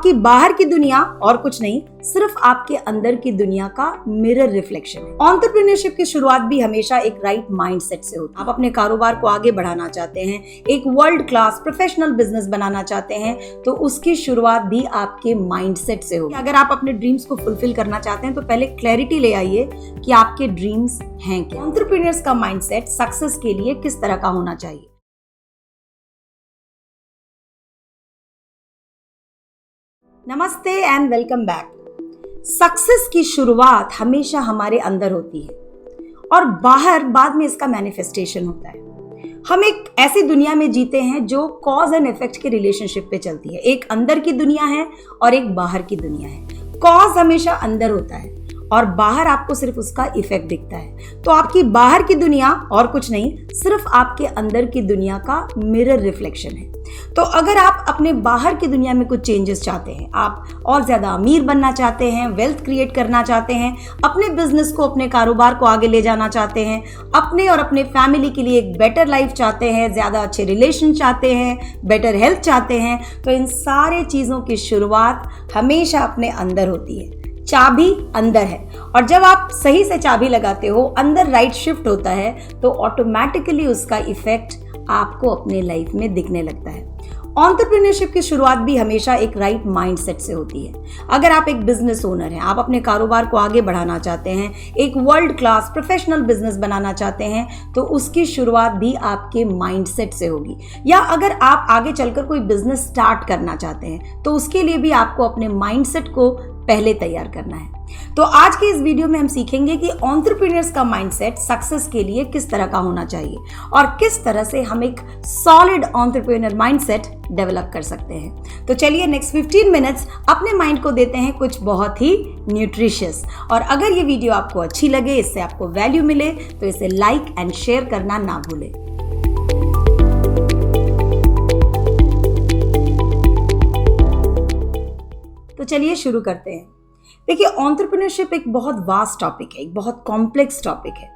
आपकी बाहर की दुनिया और कुछ नहीं, सिर्फ आपके अंदर की दुनिया का मिरर रिफ्लेक्शन है। एंटरप्रेन्योरशिप की शुरुआत भी हमेशा एक राइट माइंडसेट से होती है। आप अपने कारोबार को आगे बढ़ाना चाहते हैं, एक वर्ल्ड क्लास प्रोफेशनल बिजनेस बनाना चाहते हैं, तो उसकी शुरुआत भी आपके माइंडसेट से होगी। अगर आप अपने ड्रीम्स को फुलफिल करना चाहते हैं तो पहले क्लैरिटी ले आइए कि आपके ड्रीम्स हैं क्या। एंटरप्रेन्योर्स का माइंडसेट सक्सेस के लिए किस तरह का होना चाहिए। नमस्ते एंड वेलकम बैक। सक्सेस की शुरुआत हमेशा हमारे अंदर होती है और बाहर बाद में इसका मैनिफेस्टेशन होता है। हम एक ऐसी दुनिया में जीते हैं जो कॉज एंड इफेक्ट के रिलेशनशिप पे चलती है। एक अंदर की दुनिया है और एक बाहर की दुनिया है। कॉज हमेशा अंदर होता है और बाहर आपको सिर्फ उसका इफेक्ट दिखता है। तो आपकी बाहर की दुनिया और कुछ नहीं, सिर्फ आपके अंदर की दुनिया का मिरर रिफ्लेक्शन है। तो अगर आप अपने बाहर की दुनिया में कुछ चेंजेस चाहते हैं, आप और ज्यादा अमीर बनना चाहते हैं, वेल्थ क्रिएट करना चाहते हैं, अपने बिजनेस को, अपने कारोबार को आगे ले जाना चाहते हैं, अपने और अपने फैमिली के लिए एक बेटर लाइफ चाहते हैं, ज्यादा अच्छे रिलेशन चाहते हैं, बेटर हेल्थ चाहते हैं, तो इन सारे चीजों की शुरुआत हमेशा अपने अंदर होती है। चाबी अंदर है और जब आप सही से चाबी लगाते हो, अंदर राइट शिफ्ट होता है, तो ऑटोमेटिकली उसका इफेक्ट आपको अपने लाइफ में दिखने लगता है। एंटरप्रेन्योरशिप की शुरुआत भी हमेशा एक राइट माइंडसेट से होती है। अगर आप एक बिजनेस ओनर हैं, आप अपने कारोबार को आगे बढ़ाना चाहते हैं, एक वर्ल्ड क्लास प्रोफेशनल बिजनेस बनाना चाहते हैं, तो उसकी शुरुआत भी आपके माइंडसेट से होगी। या अगर आप आगे चलकर कोई बिजनेस स्टार्ट करना चाहते हैं, तो उसके लिए भी आपको अपने माइंडसेट को पहले तैयार करना है। तो आज के इस वीडियो में हम सीखेंगे कि एंटरप्रेन्योर्स का माइंडसेट सक्सेस के लिए किस तरह का होना चाहिए और किस तरह से हम एक सॉलिड एंटरप्रेन्योर माइंडसेट डेवलप कर सकते हैं। तो चलिए नेक्स्ट 15 मिनट्स अपने माइंड को देते हैं कुछ बहुत ही न्यूट्रिशियस। और अगर ये वीडियो आपको अच्छी लगे, इससे आपको वैल्यू मिले, तो इसे लाइक एंड शेयर करना ना भूलें। तो चलिए शुरू करते हैं। देखिए, एंटरप्रेन्योरशिप एक बहुत वास्ट टॉपिक है, एक बहुत कॉम्प्लेक्स टॉपिक है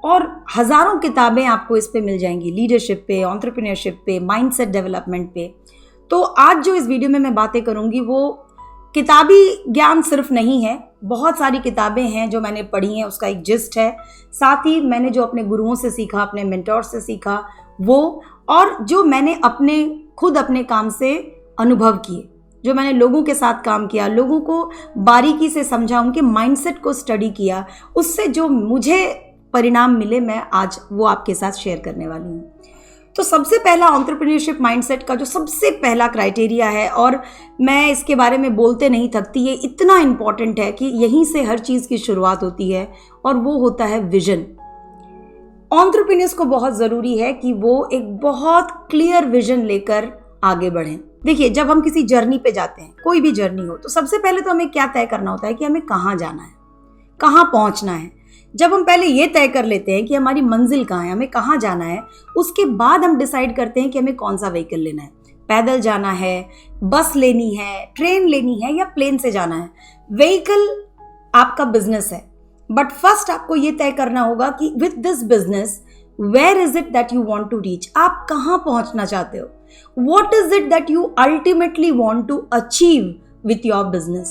और हजारों किताबें आपको इस पे मिल जाएंगी, लीडरशिप पे, एंटरप्रेन्योरशिप पे, माइंडसेट डेवलपमेंट पे। तो आज जो इस वीडियो में मैं बातें करूंगी वो किताबी ज्ञान सिर्फ नहीं है, बहुत सारी किताबें हैं जो मैंने पढ़ी हैं, उसका एक जिस्ट है। साथ ही मैंने जो अपने गुरुओं से सीखा, अपने मेंटोर से सीखा वो, और जो मैंने खुद अपने काम से अनुभव किए, जो मैंने लोगों के साथ काम किया, लोगों को बारीकी से समझा, उनके माइंडसेट को स्टडी किया, उससे जो मुझे परिणाम मिले, मैं आज वो आपके साथ शेयर करने वाली हूँ। तो सबसे पहला एंटरप्रेन्योरशिप माइंडसेट का जो सबसे पहला क्राइटेरिया है, और मैं इसके बारे में बोलते नहीं थकती, ये इतना इंपॉर्टेंट है कि यहीं से हर चीज़ की शुरुआत होती है, और वो होता है विजन। एंटरप्रेन्योर्स को बहुत ज़रूरी है कि वो एक बहुत क्लियर विजन लेकर आगे बढ़ें। देखिए, जब हम किसी जर्नी पे जाते हैं, कोई भी जर्नी हो, तो सबसे पहले तो हमें क्या तय करना होता है कि हमें कहाँ जाना है, कहाँ पहुँचना है। जब हम पहले ये तय कर लेते हैं कि हमारी मंजिल कहाँ है, हमें कहाँ जाना है, उसके बाद हम डिसाइड करते हैं कि हमें कौन सा व्हीकल लेना है, पैदल जाना है, बस लेनी है, ट्रेन लेनी है या प्लेन से जाना है। व्हीकल आपका बिजनेस है, बट फर्स्ट आपको ये तय करना होगा कि with this business where is it that you want to reach. आप कहाँ पहुँचना चाहते हो, what is it that you ultimately want to achieve with your business।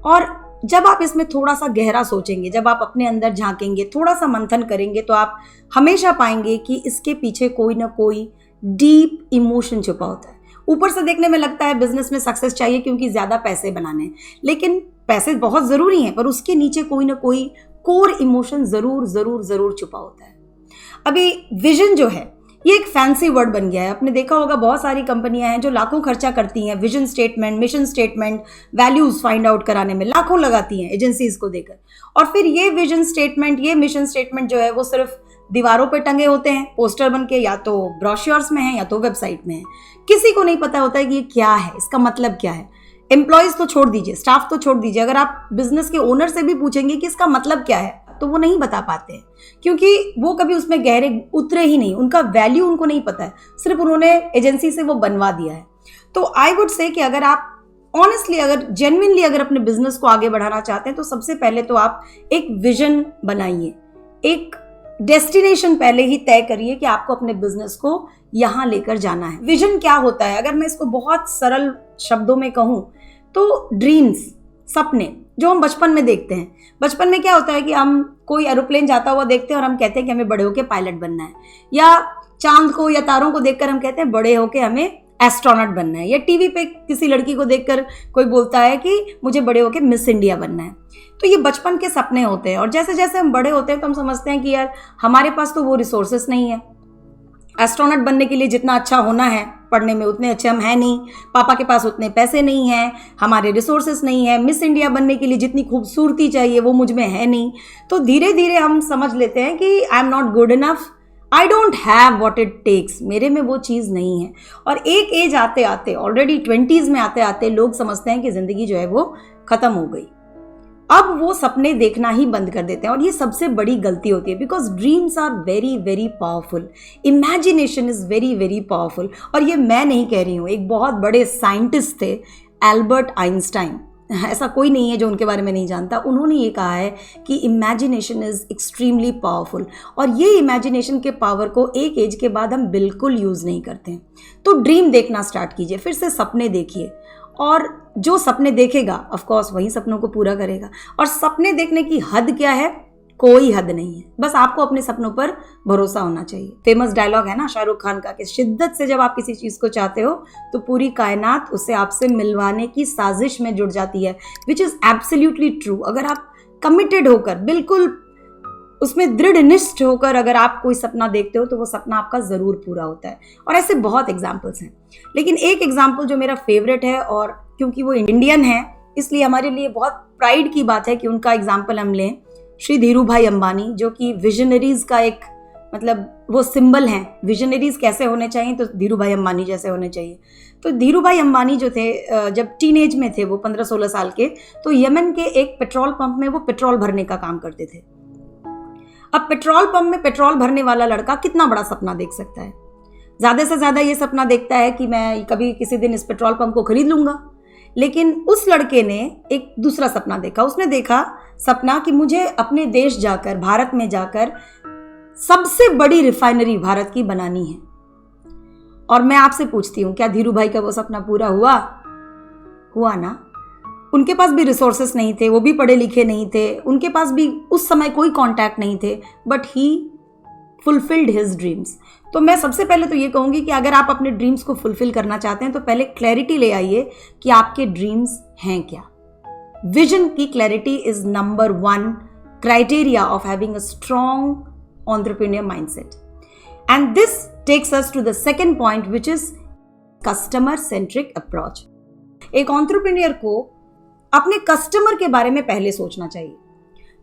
और जब आप इसमें थोड़ा सा गहरा सोचेंगे, जब आप अपने अंदर झांकेंगे, थोड़ा सा मंथन करेंगे, तो आप हमेशा पाएंगे कि इसके पीछे कोई ना कोई डीप इमोशन छुपा होता है। ऊपर से देखने में लगता है बिजनेस में सक्सेस चाहिए क्योंकि ज्यादा पैसे बनाने हैं, लेकिन पैसे बहुत जरूरी हैं, पर उसके नीचे कोई ना कोई कोर इमोशन जरूर जरूर जरूर छुपा होता है। अभी विजन जो है, ये एक फैंसी वर्ड बन गया है। आपने देखा होगा बहुत सारी कंपनियां हैं जो लाखों खर्चा करती हैं vision statement, mission statement, values find out कराने में, लाखों लगाती हैं एजेंसीज को देकर, और फिर ये विजन स्टेटमेंट, ये मिशन स्टेटमेंट जो है वो सिर्फ दीवारों पे टंगे होते हैं, पोस्टर बन के, या तो ब्रोशर्स में है या तो वेबसाइट में है। किसी को नहीं पता होता है कि ये क्या है, इसका मतलब क्या है। एम्प्लॉयज तो छोड़ दीजिए, स्टाफ तो छोड़ दीजिए, अगर आप बिजनेस के ओनर से भी पूछेंगे कि इसका मतलब क्या है, तो वो नहीं बता पाते हैं, क्योंकि वो कभी उसमें गहरे उतरे ही नहीं, उनका वैल्यू उनको नहीं पता है, सिर्फ उन्होंने एजेंसी से वो बनवा दिया है। तो आई वुड से कि अगर आप ऑनेस्टली, अगर जेन्युइनली अगर अपने बिजनेस को आगे बढ़ाना चाहते हैं, तो सबसे पहले तो आप एक विजन बनाइए, एक डेस्टिनेशन पहले ही तय करिए कि आपको अपने बिजनेस को यहाँ लेकर जाना है। विजन क्या होता है, अगर मैं इसको बहुत सरल शब्दों में कहूँ तो ड्रीम्स, सपने जो हम बचपन में देखते हैं, बचपन में क्या होता है कि हम कोई एरोप्लेन जाता हुआ देखते हैं और हम कहते हैं कि हमें बड़े होके पायलट बनना है, या चांद को या तारों को देखकर हम कहते हैं बड़े होके हमें एस्ट्रोनॉट बनना है, या टीवी पे किसी लड़की को देखकर कोई बोलता है कि मुझे बड़े होके मिस इंडिया बनना है। तो ये बचपन के सपने होते हैं, और जैसे जैसे हम बड़े होते हैं तो हम समझते हैं कि यार हमारे पास तो वो रिसोर्सेस नहीं है, एस्ट्रोनॉट बनने के लिए जितना अच्छा होना है पढ़ने में उतने अच्छे हम हैं नहीं, पापा के पास उतने पैसे नहीं हैं, हमारे रिसोर्सेस नहीं है, मिस इंडिया बनने के लिए जितनी खूबसूरती चाहिए वो मुझ में है नहीं। तो धीरे धीरे हम समझ लेते हैं कि I am not good enough, I don't have what it takes, मेरे में वो चीज़ नहीं है। और एक एज आते आते, ऑलरेडी 20s में आते आते लोग समझते हैं कि ज़िंदगी जो है वो ख़त्म हो गई, अब वो सपने देखना ही बंद कर देते हैं। और ये सबसे बड़ी गलती होती है, because dreams are very very powerful, imagination is very very powerful. और ये मैं नहीं कह रही हूँ, एक बहुत बड़े साइंटिस्ट थे एल्बर्ट आइंस्टाइन, ऐसा कोई नहीं है जो उनके बारे में नहीं जानता, उन्होंने ये कहा है कि इमेजिनेशन इज़ एक्सट्रीमली पावरफुल। और ये इमेजिनेशन के पावर को एक एज के बाद हम बिल्कुल यूज़ नहीं करते हैं। तो ड्रीम देखना स्टार्ट कीजिए, फिर से सपने देखिए, और जो सपने देखेगा ऑफ कोर्स वही सपनों को पूरा करेगा। और सपने देखने की हद क्या है? कोई हद नहीं है, बस आपको अपने सपनों पर भरोसा होना चाहिए। फेमस डायलॉग है ना शाहरुख खान का कि शिद्दत से जब आप किसी चीज़ को चाहते हो तो पूरी कायनात उसे आपसे मिलवाने की साजिश में जुड़ जाती है, विच इज़ एब्सोल्युटली ट्रू। अगर आप कमिटेड होकर, बिल्कुल उसमें दृढ़ निष्ठ होकर अगर आप कोई सपना देखते हो तो वो सपना आपका ज़रूर पूरा होता है। और ऐसे बहुत एग्जाम्पल्स हैं, लेकिन एक एग्जाम्पल जो मेरा फेवरेट है, और क्योंकि वो इंडियन है इसलिए हमारे लिए बहुत प्राइड की बात है कि उनका एग्जाम्पल हम लें, श्री धीरू भाई अंबानी, जो कि विजनरीज का एक मतलब वो सिंबल हैं। विजनरीज कैसे होने चाहिए? तो धीरू भाई अंबानी जैसे होने चाहिए। तो धीरू भाई अंबानी जो थे, जब टीनेज में थे वो 15-16 साल के, तो यमन के एक पेट्रोल पंप में वो पेट्रोल भरने का काम करते थे। अब पेट्रोल पंप में पेट्रोल भरने वाला लड़का कितना बड़ा सपना देख सकता है? ज़्यादा से ज़्यादा ये सपना देखता है कि मैं कभी किसी दिन इस पेट्रोल पंप को खरीद लूँगा। लेकिन उस लड़के ने एक दूसरा सपना देखा। उसने देखा सपना कि मुझे अपने देश जाकर, भारत में जाकर सबसे बड़ी रिफाइनरी भारत की बनानी है। और मैं आपसे पूछती हूँ, क्या धीरू भाई का वो सपना पूरा हुआ? हुआ ना? उनके पास भी रिसोर्सेस नहीं थे, वो भी पढ़े लिखे नहीं थे, उनके पास भी उस समय कोई कांटेक्ट नहीं थे, but he fulfilled his dreams. तो मैं सबसे पहले तो ये कहूँगी कि अगर आप अपने ड्रीम्स को फुलफिल करना चाहते हैं तो पहले क्लैरिटी ले आइए कि आपके ड्रीम्स हैं क्या। विजन की clarity is number 1 criteria of having a strong entrepreneur mindset. And this takes us to the second point, which is customer centric approach. एक एंटरप्रेन्योर को अपने कस्टमर के बारे में पहले सोचना चाहिए।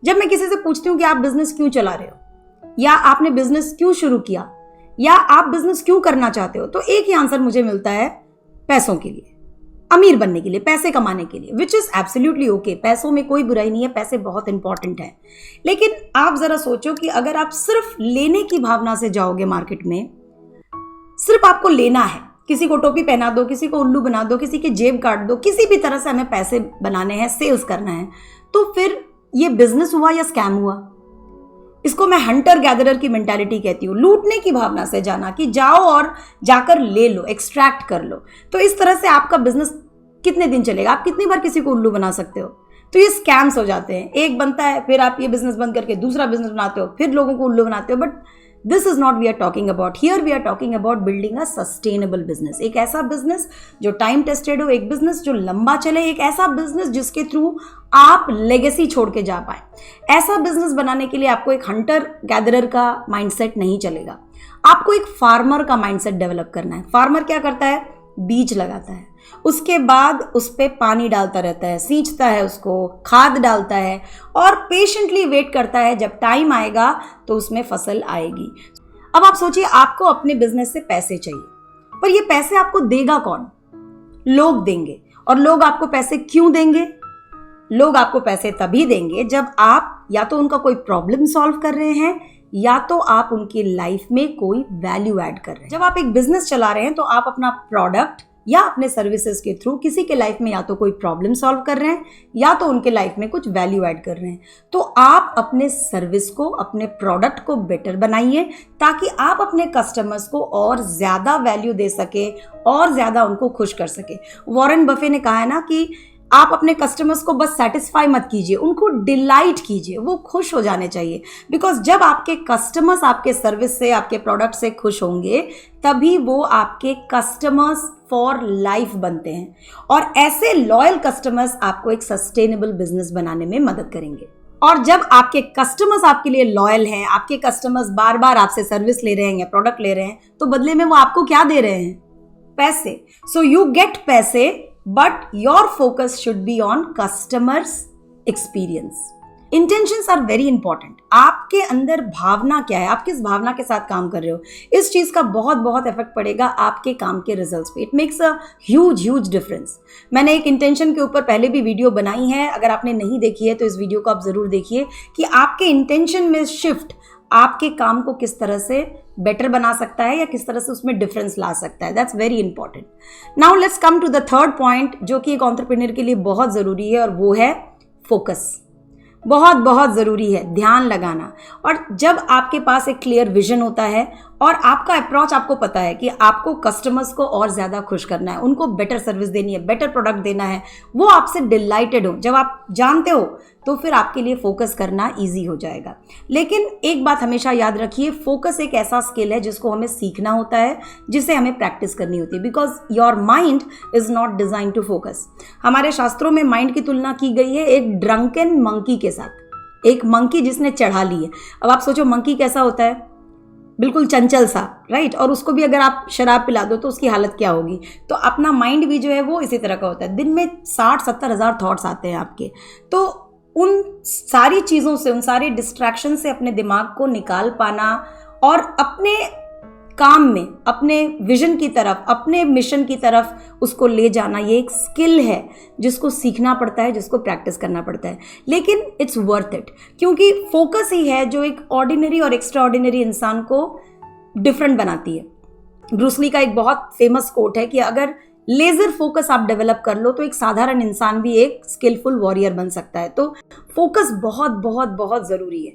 जब मैं किसी से पूछती हूँ कि आप बिजनेस क्यों चला रहे हो, या आपने बिजनेस क्यों शुरू किया, या आप बिजनेस क्यों करना चाहते हो, तो एक ही आंसर मुझे मिलता है, पैसों के लिए, अमीर बनने के लिए, पैसे कमाने के लिए, विच इज एब्सोल्युटली ओके। पैसों में कोई बुराई नहीं है, पैसे बहुत इंपॉर्टेंट है। लेकिन आप जरा सोचो कि अगर आप सिर्फ लेने की भावना से जाओगे मार्केट में, सिर्फ आपको लेना है, किसी को टोपी पहना दो, किसी को उल्लू बना दो, किसी की जेब काट दो, किसी भी तरह से हमें पैसे बनाने हैं, सेल्स करना है, तो फिर ये बिजनेस हुआ या स्कैम हुआ? इसको मैं हंटर गैदरर की मेंटालिटी कहती हूँ। लूटने की भावना से जाना कि जाओ और जाकर ले लो, एक्सट्रैक्ट कर लो। तो इस तरह से आपका बिजनेस कितने दिन चलेगा? आप कितनी बार किसी को उल्लू बना सकते हो? तो ये स्कैम्स हो जाते हैं। एक बनता है, फिर आप ये बिजनेस बंद करके दूसरा बिजनेस बनाते हो, फिर लोगों को उल्लू बनाते हो। But this is not we are talking about here. We are talking about building a sustainable business, एक ऐसा बिजनेस जो टाइम टेस्टेड हो, एक बिजनेस जो लंबा चले, एक ऐसा बिजनेस जिसके थ्रू आप लेगेसी छोड़ के जा पाए। ऐसा बिजनेस बनाने के लिए आपको एक हंटर गैदरर का माइंडसेट नहीं चलेगा, आपको एक फार्मर का माइंडसेट डेवलप करना है। फार्मर क्या करता है? बीज लगाता है, उसके बाद उस पर पानी डालता रहता है, सींचता है, उसको खाद डालता है, और पेशेंटली वेट करता है, जब टाइम आएगा तो उसमें फसल आएगी। अब आप सोचिए, आपको अपने बिजनेस से पैसे चाहिए, पर ये पैसे आपको देगा कौन? लोग देंगे। और लोग आपको पैसे क्यों देंगे? लोग आपको पैसे तभी देंगे जब आप या तो उनका कोई प्रॉब्लम सॉल्व कर रहे हैं, या तो आप उनकी लाइफ में कोई वैल्यू ऐड कर रहे हैं। जब आप एक बिजनेस चला रहे हैं तो आप अपना प्रोडक्ट या अपने सर्विसेज के थ्रू किसी के लाइफ में या तो कोई प्रॉब्लम सॉल्व कर रहे हैं, या तो उनके लाइफ में कुछ वैल्यू ऐड कर रहे हैं। तो आप अपने सर्विस को, अपने प्रोडक्ट को बेटर बनाइए, ताकि आप अपने कस्टमर्स को और ज़्यादा वैल्यू दे सके और ज़्यादा उनको खुश कर सके। वॉरेन बफे ने कहा है ना कि आप अपने कस्टमर्स को बस सेटिस्फाई मत कीजिए, उनको डिलाइट कीजिए, वो खुश हो जाने चाहिए। बिकॉज जब आपके कस्टमर्स आपके सर्विस से, आपके प्रोडक्ट से खुश होंगे, तभी वो आपके कस्टमर्स फॉर लाइफ बनते हैं। और ऐसे लॉयल कस्टमर्स आपको एक सस्टेनेबल बिजनेस बनाने में मदद करेंगे। और जब आपके कस्टमर्स आपके लिए लॉयल हैं, आपके कस्टमर्स बार बार आपसे सर्विस ले रहे हैं या प्रोडक्ट ले रहे हैं, तो बदले में वो आपको क्या दे रहे हैं? पैसे। सो यू गेट पैसे, but your focus should be on customers experience. Intentions are very important. आपके अंदर भावना क्या है, आप किस भावना के साथ काम कर रहे हो, इस चीज का बहुत बहुत इफेक्ट पड़ेगा आपके काम के रिजल्ट्स पे। It makes a huge difference. मैंने एक इंटेंशन के ऊपर पहले भी वीडियो बनाई है, अगर आपने नहीं देखी है तो इस वीडियो को आप जरूर देखिए कि आपके इंटेंशन में शिफ्ट आपके काम को किस तरह से बेटर बना सकता है या किस तरह से उसमें डिफरेंस ला सकता है। That's very important. Now let's come to the third point, जो कि एक एंटरप्रेन्योर के लिए बहुत जरूरी है, और वो है फोकस। बहुत बहुत ज़रूरी है ध्यान लगाना। और जब आपके पास एक क्लियर विजन होता है और आपका अप्रोच आपको पता है कि आपको कस्टमर्स को और ज़्यादा खुश करना है, उनको बेटर सर्विस देनी है, बेटर प्रोडक्ट देना है, वो आपसे डिलाइटेड हो, जब आप जानते हो, तो फिर आपके लिए फोकस करना ईजी हो जाएगा। लेकिन एक बात हमेशा याद रखिए, फोकस एक ऐसा स्किल है जिसको हमें सीखना होता है, जिसे हमें प्रैक्टिस करनी होती है। Because your mind is not design to focus. हमारे शास्त्रों में माइंड की तुलना की गई है एक ड्रंकन मंकी के साथ, एक मंकी जिसने चढ़ा ली है। अब आप सोचो मंकी कैसा होता है, बिल्कुल चंचल सा, राइट। और उसको भी अगर आप शराब पिला दो तो उसकी हालत क्या होगी। तो अपना माइंड भी जो है वो इसी तरह का होता है। दिन में 60-70 हज़ार थॉट्स आते हैं आपके। तो उन सारी चीज़ों से, उन सारे डिस्ट्रैक्शन से अपने दिमाग को निकाल पाना और अपने काम में, अपने विजन की तरफ, अपने मिशन की तरफ उसको ले जाना, ये एक स्किल है जिसको सीखना पड़ता है, जिसको प्रैक्टिस करना पड़ता है। लेकिन इट्स वर्थ इट, क्योंकि फोकस ही है जो एक ऑर्डिनरी और एक्स्ट्रा ऑर्डिनरी इंसान को डिफरेंट बनाती है। ब्रूस ली का एक बहुत फेमस कोट है कि अगर लेजर फोकस आप डेवलप कर लो तो एक साधारण इंसान भी एक स्किलफुल वॉरियर बन सकता है। तो फोकस बहुत बहुत बहुत ज़रूरी है।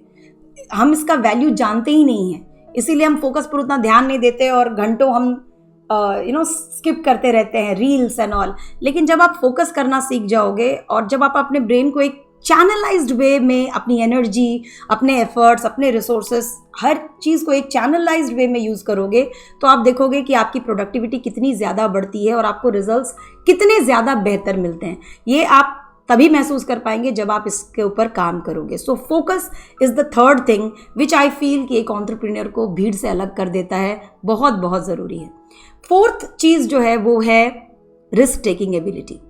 हम इसका वैल्यू जानते ही नहीं हैं, इसीलिए हम फोकस पर उतना ध्यान नहीं देते और घंटों हम स्किप करते रहते हैं, रील्स एंड ऑल। लेकिन जब आप फोकस करना सीख जाओगे और जब आप अपने ब्रेन को एक चैनलाइज्ड वे में, अपनी एनर्जी, अपने एफर्ट्स, अपने रिसोर्सेस, हर चीज़ को एक चैनलाइज्ड वे में यूज़ करोगे, तो आप देखोगे कि आपकी प्रोडक्टिविटी कितनी ज़्यादा बढ़ती है और आपको रिजल्ट्स कितने ज़्यादा बेहतर मिलते हैं। ये आप तभी महसूस कर पाएंगे जब आप इसके ऊपर काम करोगे। So focus is the third thing which I feel कि एक एंटरप्रेन्योर को भीड़ से अलग कर देता है, बहुत बहुत ज़रूरी है। फोर्थ चीज़ जो है वो है risk taking ability.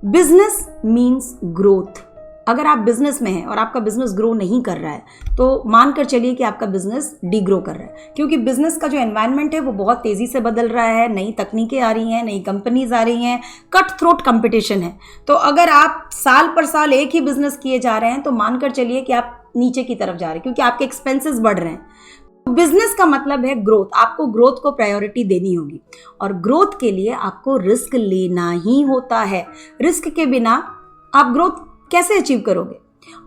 Business means growth. अगर आप बिजनेस में हैं और आपका बिजनेस ग्रो नहीं कर रहा है तो मानकर चलिए कि आपका बिजनेस डिग्रो कर रहा है, क्योंकि बिजनेस का जो एनवायरनमेंट है वो बहुत तेज़ी से बदल रहा है, नई तकनीकें आ रही हैं, नई कंपनीज आ रही हैं, कट थ्रोट कंपटीशन है। तो अगर आप साल पर साल एक ही बिजनेस किए जा रहे हैं तो मानकर चलिए कि आप नीचे की तरफ जा रहे हैं, क्योंकि आपके एक्सपेंसेस बढ़ रहे हैं। बिजनेस का मतलब है ग्रोथ। आपको ग्रोथ को प्रायोरिटी देनी होगी और ग्रोथ के लिए आपको रिस्क लेना ही होता है। रिस्क के बिना आप ग्रोथ कैसे अचीव करोगे?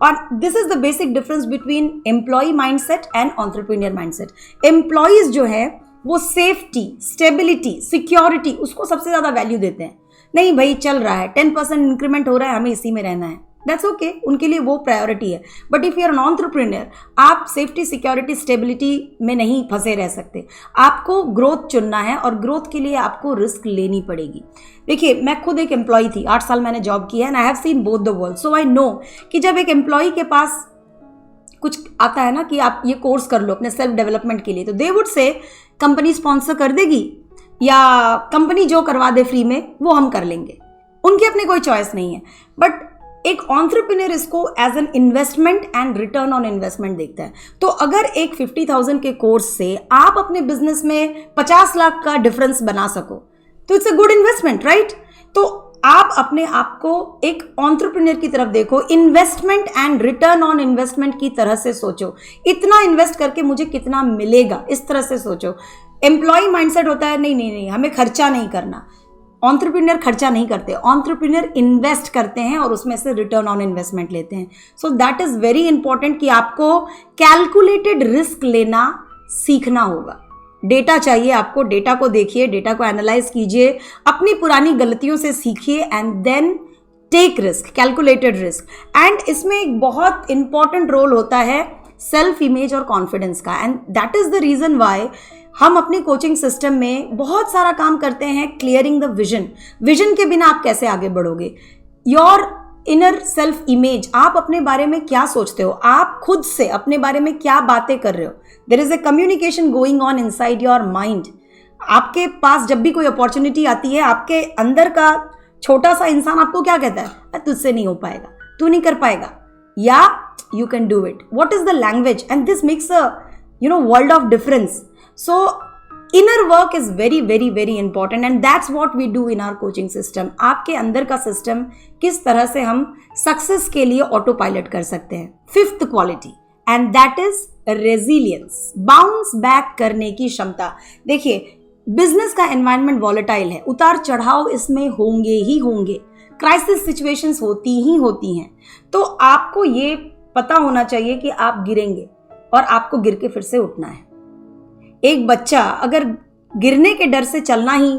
और this is the basic difference between employ mindset and entrepreneur mindset. Employees जो है वो सेफ्टी, स्टेबिलिटी, सिक्योरिटी, उसको सबसे ज्यादा वैल्यू देते हैं। नहीं भाई चल रहा है, 10% इंक्रीमेंट हो रहा है, हमें इसी में रहना है, दैट्स ओके, उनके लिए वो प्रायोरिटी है। But if you are an entrepreneur, आप सेफ्टी, सिक्योरिटी, स्टेबिलिटी में नहीं फंसे रह सकते। आपको ग्रोथ चुनना है और ग्रोथ के लिए आपको रिस्क लेनी पड़ेगी। देखिए, मैं खुद एक एम्प्लॉय थी, 8 साल मैंने जॉब की है and I have seen both the world. So I know कि जब एक एम्प्लॉय के पास कुछ आता है ना कि आप ये कोर्स कर लो अपने सेल्फ डेवलपमेंट के लिए, तो they would say company sponsor कर देगी या कंपनी जो करवा दे फ्री में वो हम कर लेंगे, उनकी अपनी कोई चॉइस नहीं है। बट एक एंटरप्रेन्योर इसको as an investment and return on investment देखता है। तो अगर एक 50,000 के कोर्स से आप अपने बिजनेस में 50 लाख का डिफरेंस बना सको तो it's a good investment, right? तो आप अपने आप को एक एंटरप्रेन्योर की तरफ देखो, investment and return on investment की तरह से सोचो। इतना इन्वेस्ट करके मुझे कितना मिलेगा, इस तरह से सोचो। एम्प्लॉय माइंडसेट होता है नहीं नहीं नहीं, हमें खर्चा नहीं करना। एंटरप्रेन्योर खर्चा नहीं करते, एंटरप्रेन्योर इन्वेस्ट करते हैं और उसमें से रिटर्न ऑन इन्वेस्टमेंट लेते हैं। So that is very important कि आपको कैलकुलेटेड रिस्क लेना सीखना होगा। डेटा चाहिए आपको, डेटा को देखिए, डेटा को एनालाइज कीजिए, अपनी पुरानी गलतियों से सीखिए and then take risk, calculated risk. And इसमें एक बहुत इंपॉर्टेंट रोल होता है सेल्फ इमेज और कॉन्फिडेंस का। And that is the reason why हम अपनी कोचिंग सिस्टम में बहुत सारा काम करते हैं क्लियरिंग द विजन। विजन के बिना आप कैसे आगे बढ़ोगे? योर इनर सेल्फ इमेज, आप अपने बारे में क्या सोचते हो, आप खुद से अपने बारे में क्या बातें कर रहे हो। There is a communication going on inside your mind. आपके पास जब भी कोई अपॉर्चुनिटी आती है, आपके अंदर का छोटा सा इंसान आपको क्या कहता है? तुझसे नहीं हो पाएगा, तू नहीं कर पाएगा, या you can do it. What is the language? And this makes a world of difference. So inner work is very very very important and that's what we do in our coaching system। आपके अंदर का system किस तरह से हम success के लिए auto pilot कर सकते हैं। Fifth quality and that is resilience, bounce back करने की क्षमता। देखिए, बिजनेस का एनवायरनमेंट वॉलेटाइल है, उतार चढ़ाव इसमें होंगे ही होंगे, क्राइसिस सिचुएशंस होती ही होती हैं। तो आपको ये पता होना चाहिए कि आप गिरेंगे और आपको गिर के फिर से उठना है। एक बच्चा अगर गिरने के डर से चलना ही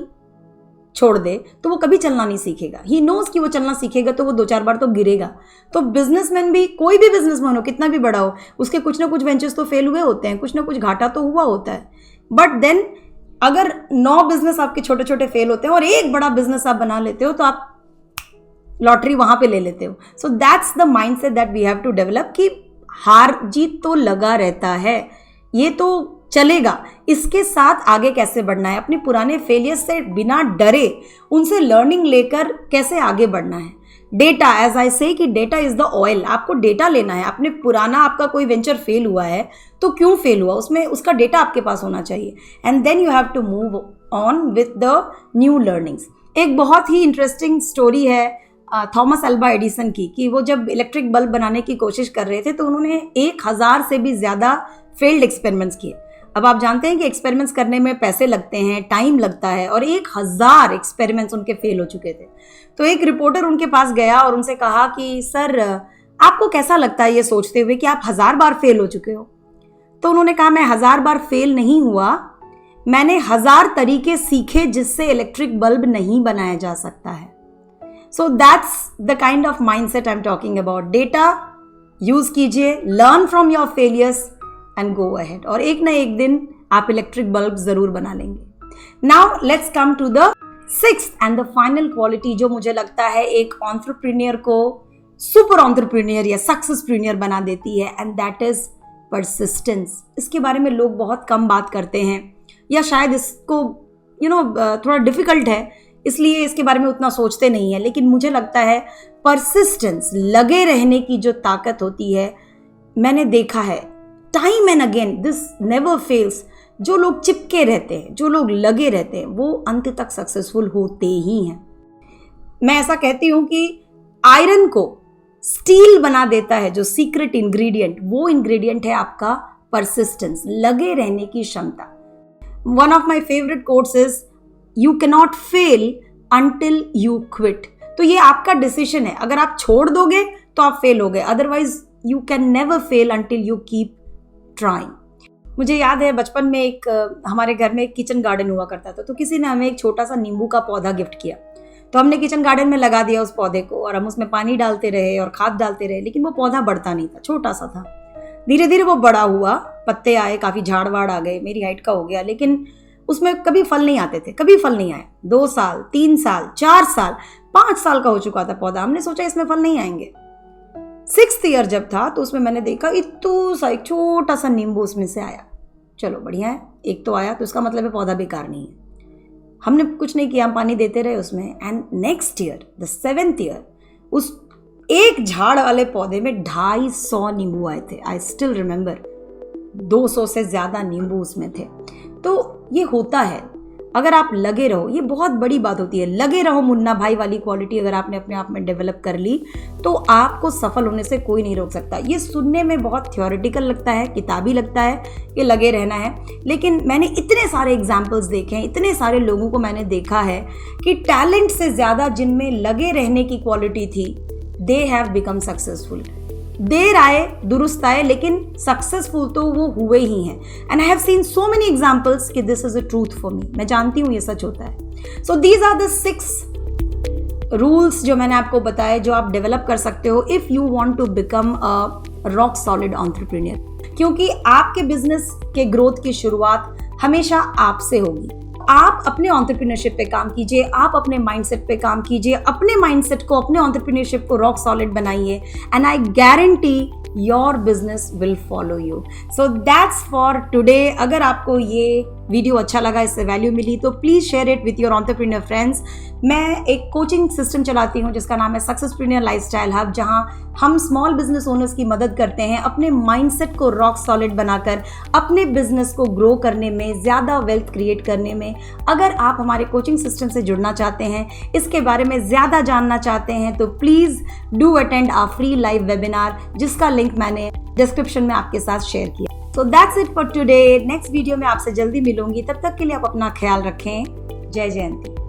छोड़ दे तो वो कभी चलना नहीं सीखेगा। ही नोज कि वो चलना सीखेगा तो वो 2-4 बार तो गिरेगा। तो बिजनेसमैन भी, कोई भी बिजनेसमैन हो, कितना भी बड़ा हो, उसके कुछ ना कुछ वेंचर्स तो फेल हुए होते हैं, कुछ ना कुछ घाटा तो हुआ होता है। बट देन अगर 9 बिजनेस आपके छोटे छोटे फेल होते हैं और एक बड़ा बिजनेस आप बना लेते हो तो आप लॉटरी वहां पे ले लेते हो। So that's the mindset that we have to develop कि हार जीत तो लगा रहता है, ये तो चलेगा, इसके साथ आगे कैसे बढ़ना है, अपने पुराने फेलियर से बिना डरे उनसे लर्निंग लेकर कैसे आगे बढ़ना है। डेटा, एज आई से कि डेटा इज द ऑयल। आपको डेटा लेना है। अपने पुराना आपका कोई वेंचर फेल हुआ है तो क्यों फेल हुआ, उसमें उसका डेटा आपके पास होना चाहिए। And then you have to move on with the new learnings. एक बहुत ही इंटरेस्टिंग स्टोरी है थॉमस अल्वा एडिसन की, कि वो जब इलेक्ट्रिक बल्ब बनाने की कोशिश कर रहे थे तो उन्होंने 1000 से भी ज़्यादा फेल्ड एक्सपेरिमेंट्स किए। अब आप जानते हैं कि एक्सपेरिमेंट्स करने में पैसे लगते हैं, टाइम लगता है, और 1000 एक्सपेरिमेंट्स उनके फेल हो चुके थे। तो एक रिपोर्टर उनके पास गया और उनसे कहा कि सर, आपको कैसा लगता है ये सोचते हुए कि आप 1000 बार फेल हो चुके हो? तो उन्होंने कहा, मैं 1000 बार फेल नहीं हुआ, मैंने 1000 तरीके सीखे जिससे इलेक्ट्रिक बल्ब नहीं बनाया जा सकता है। So that's the kind of mindset I am talking about. Data use कीजिए, learn from your failures and go ahead, और एक ना एक दिन आप इलेक्ट्रिक बल्ब जरूर बना लेंगे। Now let's come to the sixth and the final quality, जो मुझे लगता है एक एंटरप्रेन्योर को सुपर एंटरप्रेन्योर या सक्सेसप्रेन्योर बना देती है, एंड दैट इज परसिस्टेंस। इसके बारे में लोग बहुत कम बात करते हैं, या शायद इसको थोड़ा डिफिकल्ट है इसलिए इसके बारे में उतना सोचते नहीं है। लेकिन मुझे लगता है परसिस्टेंस, लगे रहने की जो ताकत होती है, मैंने देखा है time and again, this never fails. जो लोग चिपके रहते हैं, जो लोग लगे रहते हैं, वो अंत तक सक्सेसफुल होते ही हैं। मैं ऐसा कहती हूं कि आयरन को स्टील बना देता है जो सीक्रेट इंग्रेडिएंट, वो इंग्रेडिएंट है आपका परसिस्टेंस, लगे रहने की क्षमता। One of my favourite quotes is, you cannot fail until you quit. तो ये आपका डिसीजन है, अगर आप छोड़ दोगे तो आप फेल हो गए, otherwise you can never fail until you keep trying. मुझे याद है बचपन में एक हमारे घर में एक किचन गार्डन हुआ करता था, तो किसी ने हमें एक छोटा सा नींबू का पौधा गिफ्ट किया। तो हमने किचन गार्डन में लगा दिया उस पौधे को, और हम उसमें पानी डालते रहे और खाद डालते रहे, लेकिन वो पौधा बढ़ता नहीं था, छोटा सा था। धीरे धीरे वो बड़ा हुआ, पत्ते आए, काफ़ी झाड़ वाड़ आ गए, मेरी हाइट का हो गया, लेकिन उसमें कभी फल नहीं आते थे, कभी फल नहीं आए। 2 साल, 3 साल, 4 साल, 5 साल का हो चुका था पौधा। हमने सोचा इसमें फल नहीं आएंगे। 6th ईयर जब था तो उसमें मैंने देखा इतना सा एक छोटा सा नींबू उसमें से आया। चलो बढ़िया है, एक तो आया, तो इसका मतलब है पौधा बेकार नहीं है। हमने कुछ नहीं किया, हम पानी देते रहे उसमें। And next year, the 7th year, उस एक झाड़ वाले पौधे में 250 नींबू आए थे। आई स्टिल रिमेंबर, 200 से ज़्यादा नींबू उसमें थे। तो ये होता है, अगर आप लगे रहो, ये बहुत बड़ी बात होती है, लगे रहो मुन्ना भाई वाली क्वालिटी अगर आपने अपने आप में डेवलप कर ली तो आपको सफल होने से कोई नहीं रोक सकता। ये सुनने में बहुत थ्योरेटिकल लगता है, किताबी लगता है कि लगे रहना है, लेकिन मैंने इतने सारे एग्जाम्पल्स देखे हैं, इतने सारे लोगों को मैंने देखा है कि टैलेंट से ज़्यादा जिनमें लगे रहने की क्वालिटी थी, दे हैव बिकम सक्सेसफुल। देर आए दुरुस्त आए, लेकिन सक्सेसफुल तो वो हुए ही हैं। And I have seen so many examples कि this is a truth for me. मैं जानती हूँ ये सच होता है। So these are the 6 rules जो मैंने आपको बताए जो आप डेवलप कर सकते हो if you want to become a rock solid entrepreneur, क्योंकि आपके बिजनेस के ग्रोथ की शुरुआत हमेशा आपसे होगी। आप अपने एंटरप्रेन्योरशिप पे काम कीजिए, आप अपने माइंडसेट पे काम कीजिए, अपने माइंडसेट को, अपने एंटरप्रेन्योरशिप को रॉक सॉलिड बनाइए, and I guarantee your business will follow you. So that's for today. अगर आपको ये वीडियो अच्छा लगा, इससे वैल्यू मिली, तो please share it with your entrepreneur friends. मैं एक कोचिंग सिस्टम चलाती हूँ जिसका नाम है सक्सेसप्रेन्योर लाइफस्टाइल हब, जहाँ हम स्मॉल बिजनेस ओनर्स की मदद करते हैं अपने माइंडसेट को रॉक सॉलिड बनाकर अपने बिजनेस को ग्रो करने में, ज़्यादा वेल्थ क्रिएट करने में। अगर आप हमारे कोचिंग सिस्टम से जुड़ना चाहते हैं, इसके बारे में ज़्यादा जानना चाहते हैं, तो please do attend our free live webinar, जिसका लिंक मैंने डिस्क्रिप्शन में आपके साथ शेयर किया। So that's it for today. Next video में आपसे जल्दी मिलूंगी, तब तक के लिए आप अपना ख्याल रखें। जय जयंती।